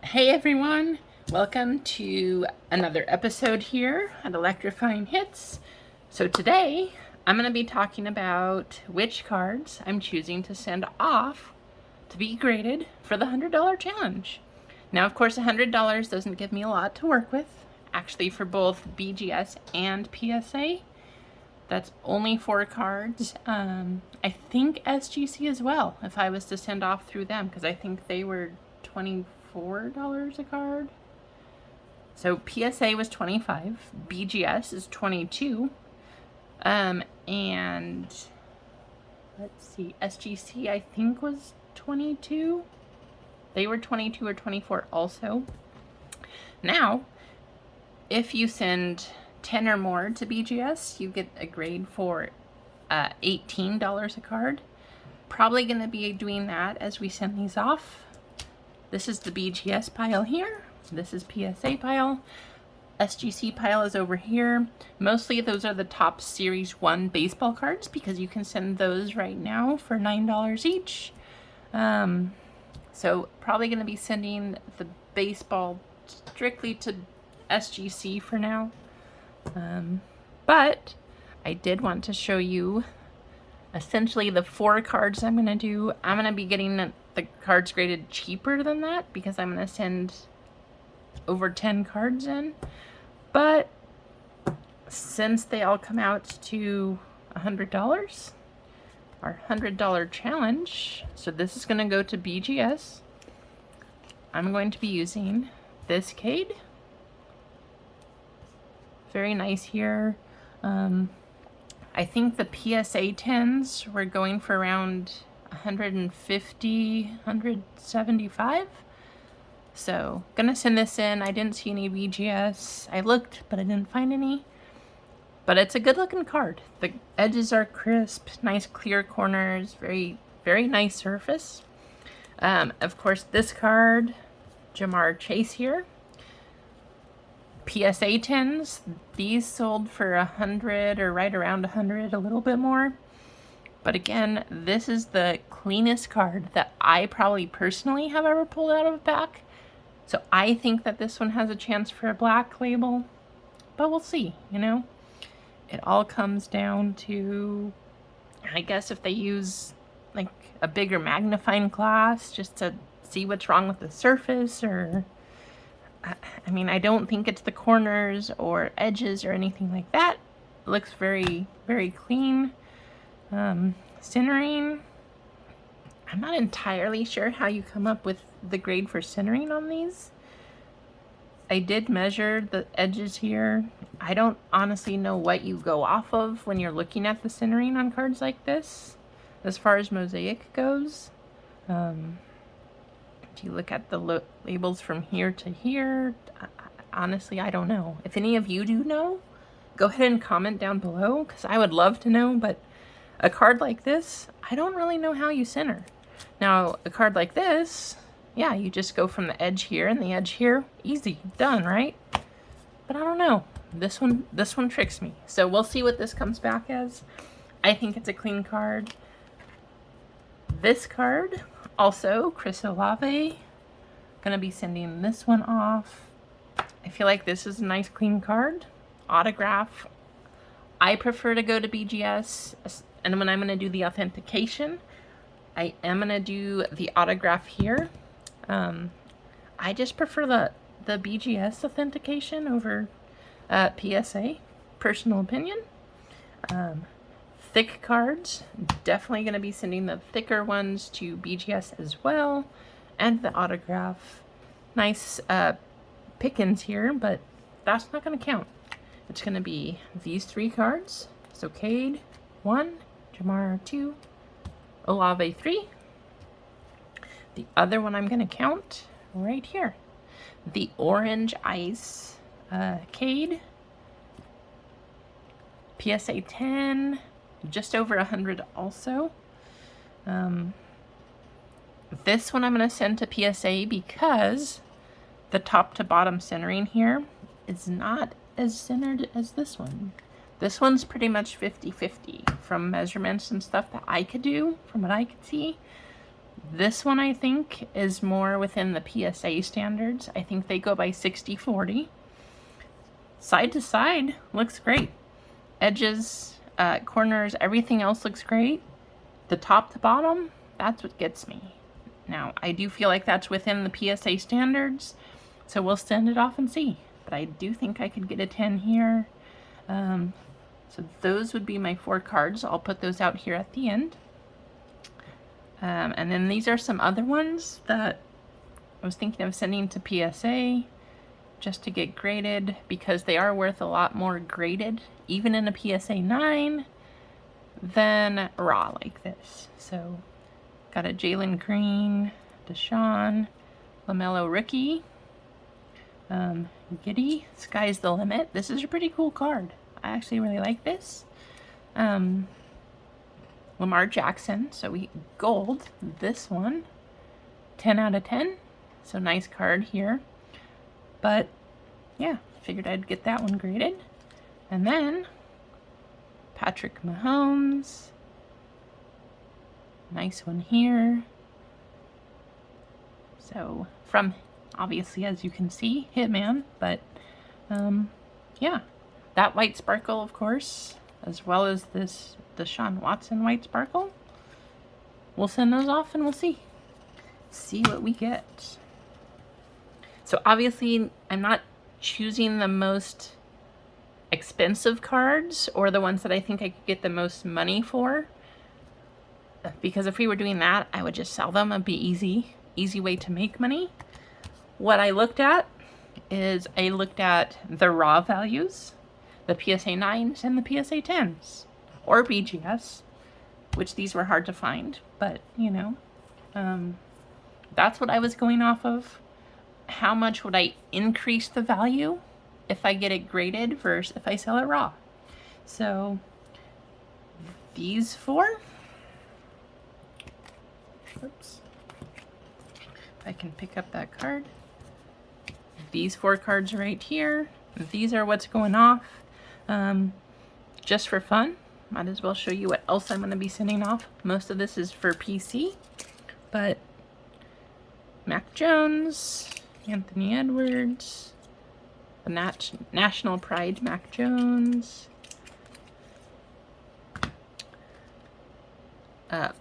Hey everyone, welcome to another episode here at Electrifying Hits. So today I'm going to be talking about which cards I'm choosing to send off to be graded for the $100 challenge. Now, of course, $100 doesn't give me a lot to work with. Actually, for both BGS and PSA, that's only 4 cards. I think SGC as well, if I was to send off through them, because I think they were $24 a card. So PSA was 25, BGS is 22, and let's see, SGC I think was 22. They were 22 or 24 also. Now, if you send 10 or more to BGS, you get a grade for $18 a card. Probably going to be doing that as we send these off. This is the BGS pile here. This is PSA pile. SGC pile is over here. Mostly those are the top Series 1 baseball cards because you can send those right now for $9 each. So probably going to be sending the baseball strictly to SGC for now. But I did want to show you essentially the 4 cards I'm going to do. I'm going to be getting the cards graded cheaper than that because I'm going to send over 10 cards in. But since they all come out to $100, our $100 challenge, so this is going to go to BGS, I'm going to be using this Cade. Very nice here. I think the PSA 10s were going for around 150, 175. So, gonna send this in. I didn't see any BGS. I looked, but I didn't find any. But it's a good looking card. The edges are crisp, nice clear corners, very, very nice surface. Of course, this card, Ja'Marr Chase here. PSA 10s, these sold for 100 or right around 100, a little bit more. But again, this is the cleanest card that I probably personally have ever pulled out of a pack. So I think that this one has a chance for a black label, but we'll see, you know? It all comes down to, I guess, if they use like a bigger magnifying glass just to see what's wrong with the surface, or I mean, I don't think it's the corners or edges or anything like that. It looks very, very clean. Centering, I'm not entirely sure how you come up with the grade for centering on these. I did measure the edges here. I don't honestly know what you go off of when you're looking at the centering on cards like this, as far as mosaic goes. If you look at the labels from here to here, honestly, I don't know. If any of you do know, go ahead and comment down below, because I would love to know, but a card like this, I don't really know how you center. Now, a card like this, yeah, you just go from the edge here and the edge here, easy, done, right? But I don't know. This one tricks me. So we'll see what this comes back as. I think it's a clean card. This card, also Chris Olave, gonna be sending this one off. I feel like this is a nice clean card. Autograph. I prefer to go to BGS, and when I'm gonna do the authentication, I am gonna do the autograph here. I just prefer the BGS authentication over PSA, personal opinion. Thick cards, definitely going to be sending the thicker ones to BGS as well, and the autograph. Nice pickings here, but that's not going to count. It's going to be these 3 cards. So Cade 1, Ja'Marr 2, Olave 3. The other one I'm going to count right here. The Orange Ice Cade. PSA 10, just over 100 also. This one I'm going to send to PSA because the top to bottom centering here is not as centered as this one. This one's pretty much 50-50 from measurements and stuff that I could do, from what I could see. This one, I think, is more within the PSA standards. I think they go by 60/40. Side to side, looks great. Edges, corners, everything else looks great. The top to bottom, that's what gets me. Now, I do feel like that's within the PSA standards, so we'll send it off and see. But I do think I could get a 10 here. So those would be my 4 cards. I'll put those out here at the end. And then these are some other ones that I was thinking of sending to PSA just to get graded, because they are worth a lot more graded, even in a PSA 9, than raw like this. So got a Jalen Green, Deshaun, LaMelo rookie, Giddy, Sky's the Limit. This is a pretty cool card. I actually really like this. Lamar Jackson, so we gold this one, 10 out of 10, so nice card here. But yeah, figured I'd get that one graded. And then Patrick Mahomes, nice one here. So from, obviously, as you can see, Hitman, but yeah, that white sparkle, of course, as well as this Deshaun Watson white sparkle. We'll send those off and we'll see what we get. So obviously, I'm not choosing the most expensive cards or the ones that I think I could get the most money for, because if we were doing that, I would just sell them. It'd be easy way to make money. What I looked at is I looked at the raw values, the PSA 9s and the PSA 10s, or BGS, which these were hard to find, but you know, that's what I was going off of. How much would I increase the value if I get it graded versus if I sell it raw? So these 4, oops, if I can pick up that card, these 4 cards right here, these are what's going off. Just for fun, might as well show you what else I'm going to be sending off. Most of this is for PC, but Mac Jones, Anthony Edwards, the National Pride Mac Jones,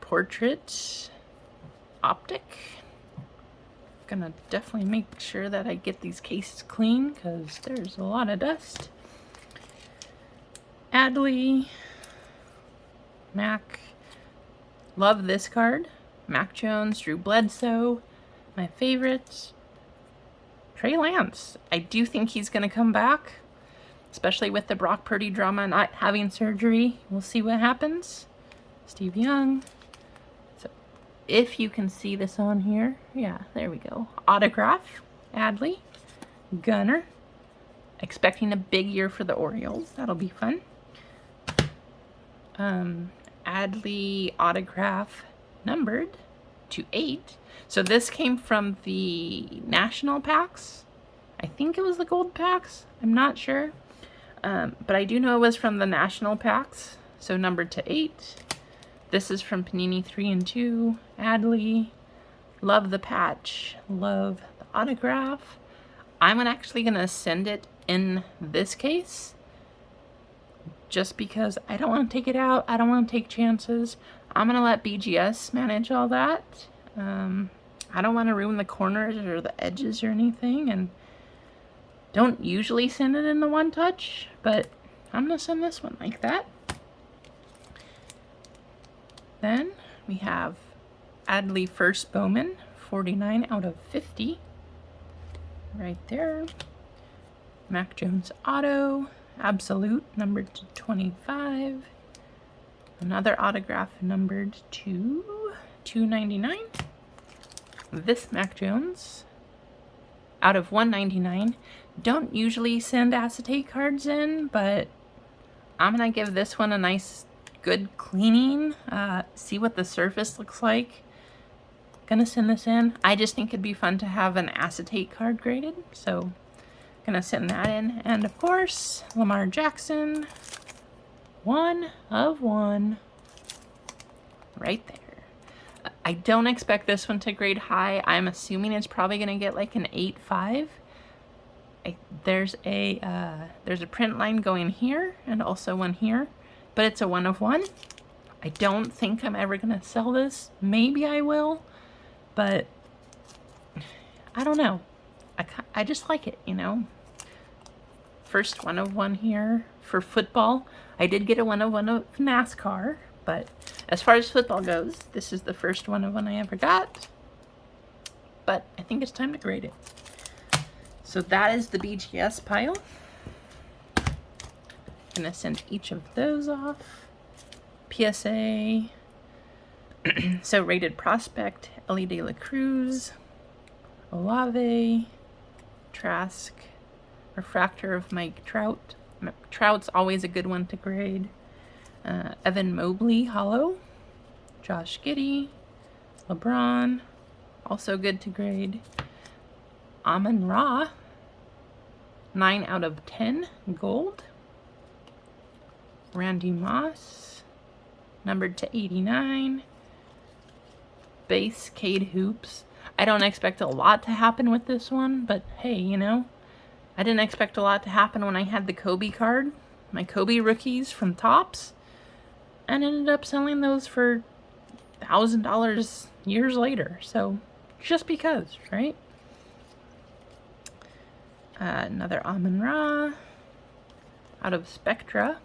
Portrait Optic. Gonna definitely make sure that I get these cases clean because there's a lot of dust. Adley, Mac, love this card. Mac Jones, Drew Bledsoe, my favorites. Trey Lance, I do think he's gonna come back, especially with the Brock Purdy drama, not having surgery. We'll see what happens. Steve Young. So if you can see this on here, yeah, there we go. Autograph, Adley, Gunner. Expecting a big year for the Orioles. That'll be fun. Adley autograph numbered to 8. So this came from the national packs. I think it was the gold packs. I'm not sure. But I do know it was from the national packs. So numbered to 8. This is from Panini 3 and 2. Adley. Love the patch. Love the autograph. I'm actually going to send it in this case, just because I don't want to take it out. I don't want to take chances. I'm going to let BGS manage all that. I don't want to ruin the corners or the edges or anything, and don't usually send it in the one touch, but I'm going to send this one like that. Then we have Adley First Bowman, 49 out of 50. Right there. Mac Jones Auto, Absolute, numbered to 25. Another autograph numbered to 299. This Mac Jones, out of 199. Don't usually send acetate cards in, but I'm going to give this one a nice, good cleaning. See what the surface looks like. Gonna send this in. I just think it'd be fun to have an acetate card graded, so gonna send that in. And of course, Lamar Jackson, 1 of 1, right there. I don't expect this one to grade high. I'm assuming it's probably going to get like an 8.5. There's a print line going here and also one here, but it's a 1 of 1. I don't think I'm ever going to sell this. Maybe I will, but I don't know. I just like it, you know. First 1 of 1 here for football. I did get a 1 of 1 of NASCAR, but as far as football goes, this is the first 1 of 1 I ever got. But I think it's time to grade it. So that is the BGS pile. I'm gonna send each of those off. PSA. So rated prospect, Elly De La Cruz, Olave, Trask, refractor of Mike Trout. Trout's always a good one to grade. Evan Mobley, hollow. Josh Giddey, LeBron, also good to grade. Amon-Ra, 9 out of 10, gold. Randy Moss, numbered to 89. Base Cade Hoops. I don't expect a lot to happen with this one, but hey, you know, I didn't expect a lot to happen when I had the Kobe card, my Kobe rookies from Topps, and ended up selling those for $1,000 years later. So just because, right? Another Amon-Ra out of Spectra,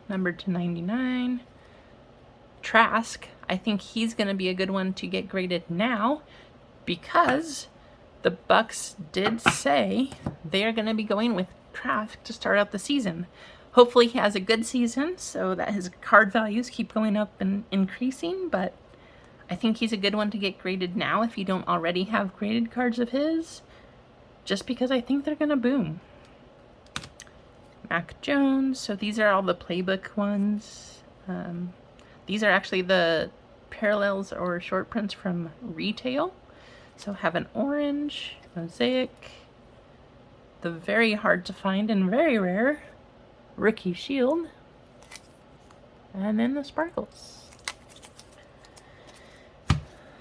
numbered to 99. Trask, I think he's going to be a good one to get graded now because the Bucks did say they are going to be going with Trask to start out the season. Hopefully he has a good season so that his card values keep going up and increasing, but I think he's a good one to get graded now if you don't already have graded cards of his, just because I think they're going to boom. Mac Jones, so these are all the playbook ones. These are actually the parallels or short prints from retail. So have an orange, mosaic, the very hard to find and very rare rookie shield, and then the sparkles.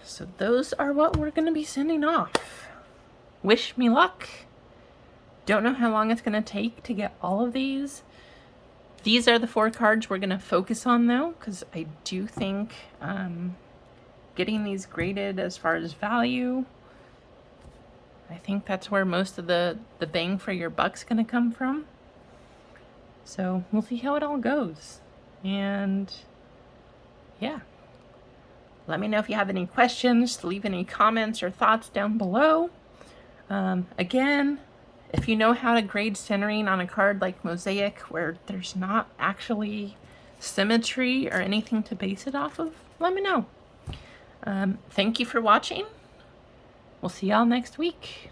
So those are what we're going to be sending off. Wish me luck. Don't know how long it's going to take to get all of these. These are the 4 cards we're going to focus on though, because I do think getting these graded as far as value, I think that's where most of the bang for your buck's going to come from. So we'll see how it all goes. And yeah, let me know if you have any questions, leave any comments or thoughts down below. Again, if you know how to grade centering on a card like Mosaic where there's not actually symmetry or anything to base it off of, let me know. Thank you for watching. We'll see y'all next week.